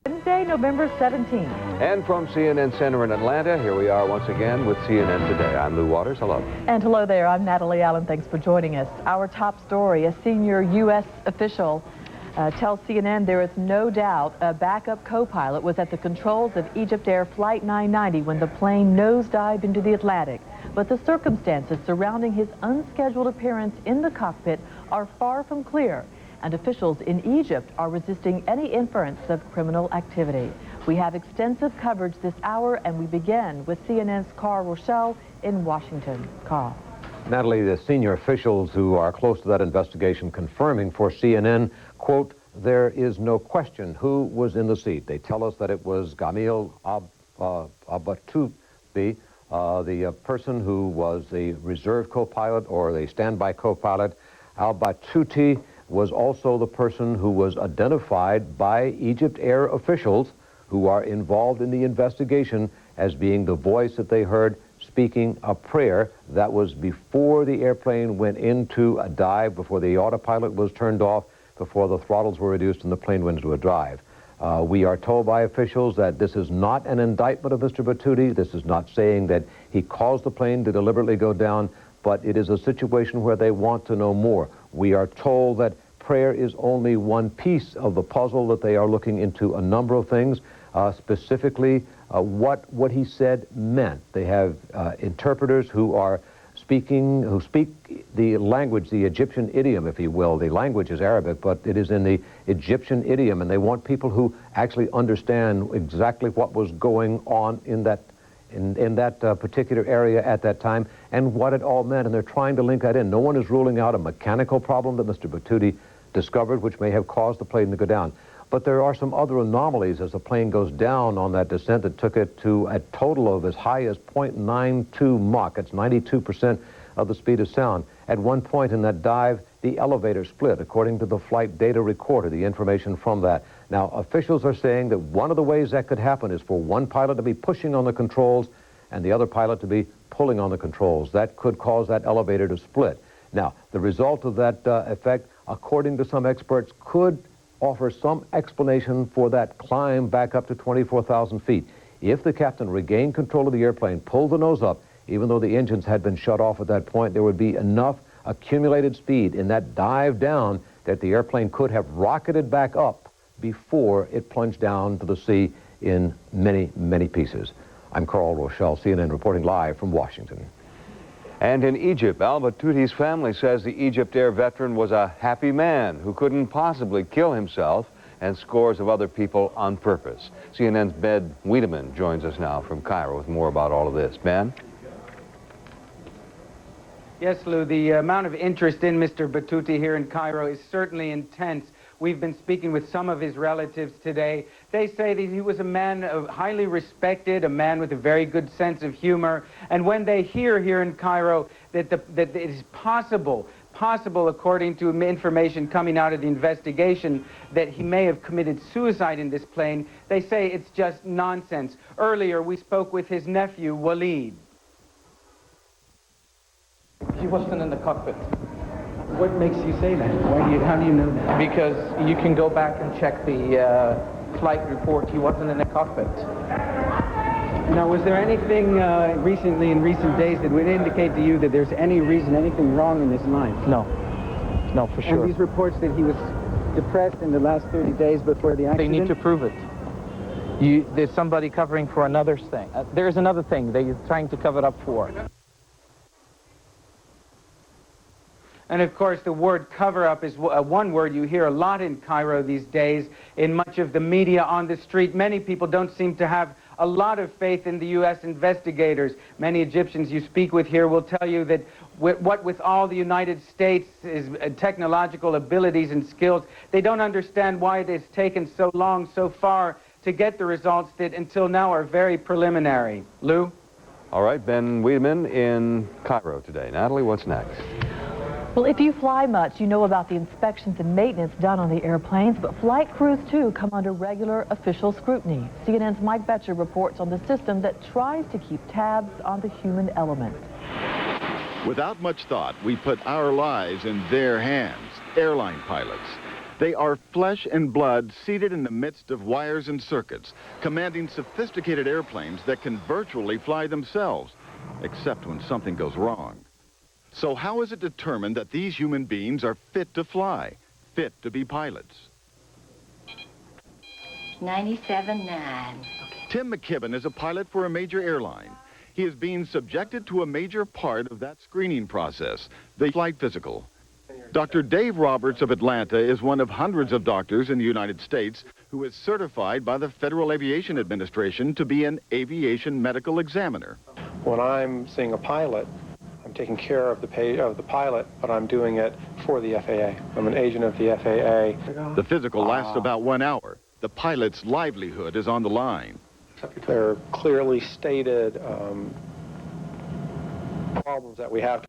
Wednesday, November 17th. And from CNN Center in Atlanta, here we are once again with CNN Today. I'm Lou Waters. Hello. And hello there. I'm Natalie Allen. Thanks for joining us. Our top story, a senior U.S. official tells CNN there is no doubt a backup co-pilot was at the controls of Egyptair Flight 990 when the plane nosedived into the Atlantic. But the circumstances surrounding his unscheduled appearance in the cockpit are far from clear, and officials in Egypt are resisting any inference of criminal activity. We have extensive coverage this hour, and we begin with CNN's Carl Rochelle in Washington. Carl. Natalie, the senior officials who are close to that investigation confirming for CNN, quote, there is no question who was in the seat. They tell us that it was Gamil Abatouti, the person who was the reserve co-pilot or the standby co-pilot. Al-Batouti was also the person who was identified by Egyptair officials who are involved in the investigation as being the voice that they heard speaking a prayer. That was before the airplane went into a dive, before the autopilot was turned off, before the throttles were reduced and the plane went into a dive. We are told by officials that this is not an indictment of Mr. Batouti. This is not saying that he caused the plane to deliberately go down, but it is a situation where they want to know more. We are told that prayer is only one piece of the puzzle, that they are looking into a number of things, specifically what he said meant. They have interpreters who speak the language, the Egyptian idiom, if you will. The language is Arabic, but it is in the Egyptian idiom, and they want people who actually understand exactly what was going on in that particular area at that time and what it all meant, and they're trying to link that in. No one is ruling out a mechanical problem that Mr. Batouti discovered, which may have caused the plane to go down. But there are some other anomalies as the plane goes down on that descent that took it to a total of as high as 0.92 Mach. That's 92% of the speed of sound. At one point in that dive, the elevator split, according to the flight data recorder, the information from that. Now, officials are saying that one of the ways that could happen is for one pilot to be pushing on the controls and the other pilot to be pulling on the controls. That could cause that elevator to split. Now, the result of that effect, according to some experts, could offer some explanation for that climb back up to 24,000 feet. If the captain regained control of the airplane, pulled the nose up, even though the engines had been shut off at that point, there would be enough accumulated speed in that dive down that the airplane could have rocketed back up before it plunged down to the sea in many, many pieces. I'm Carl Rochelle, CNN, reporting live from Washington. And in Egypt, Al-Batouti's family says the Egyptair veteran was a happy man who couldn't possibly kill himself and scores of other people on purpose. CNN's Ben Wiedemann joins us now from Cairo with more about all of this. Ben? Yes, Lou, the amount of interest in Mr. Batouti here in Cairo is certainly intense. We've been speaking with some of his relatives today. They say that he was a man highly respected, a man with a very good sense of humor. And when they hear here in Cairo that it is possible, according to information coming out of the investigation, that he may have committed suicide in this plane, they say it's just nonsense. Earlier, we spoke with his nephew, Walid. He wasn't in the cockpit. What makes you say that? How do you know that? Because you can go back and check the flight report. He wasn't in the cockpit. Now, was there anything recently, in recent days, that would indicate to you that there's anything wrong in his life? No. No, for sure. And these reports that he was depressed in the last 30 days before the accident? They need to prove it. There's somebody covering for another thing. There's another thing they're trying to cover it up for. And of course, the word cover-up is one word you hear a lot in Cairo these days, in much of the media, on the street. Many people don't seem to have a lot of faith in the U.S. investigators. Many Egyptians you speak with here will tell you that with all the United States' technological abilities and skills, they don't understand why it has taken so long, so far, to get the results that until now are very preliminary. Lou? All right, Ben Wiedemann in Cairo today. Natalie, what's next? Well, if you fly much, you know about the inspections and maintenance done on the airplanes, but flight crews, too, come under regular official scrutiny. CNN's Mike Betcher reports on the system that tries to keep tabs on the human element. Without much thought, we put our lives in their hands, airline pilots. They are flesh and blood seated in the midst of wires and circuits, commanding sophisticated airplanes that can virtually fly themselves, except when something goes wrong. So how is it determined that these human beings are fit to fly, fit to be pilots? 97.9. Tim McKibben is a pilot for a major airline. He is being subjected to a major part of that screening process, the flight physical. Dr. Dave Roberts of Atlanta is one of hundreds of doctors in the United States who is certified by the Federal Aviation Administration to be an aviation medical examiner. When I'm seeing a pilot, I'm taking care of the pilot, but I'm doing it for the FAA. I'm an agent of the FAA. The physical lasts about 1 hour. The pilot's livelihood is on the line. There are clearly stated problems that we have.